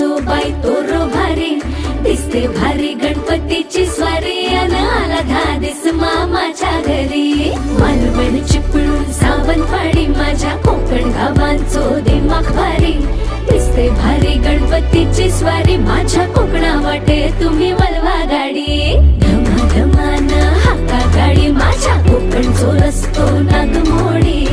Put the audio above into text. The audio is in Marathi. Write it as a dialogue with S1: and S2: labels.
S1: सासूबाई तोरो भारी दिसते भारी गणपतीची स्वारी अन आला धादिस मामाच्या घरी मालवण चिपळूण सावंतवाडी माझ्या कोकण गावांचो दिमाग भारी दिसते भारी गणपतीची स्वारी माझ्या कोकणा वाटे तुम्ही वलवा गाडी धमाधमान हाका गाडी माझ्या कोकणचो रस्तो नागमोडी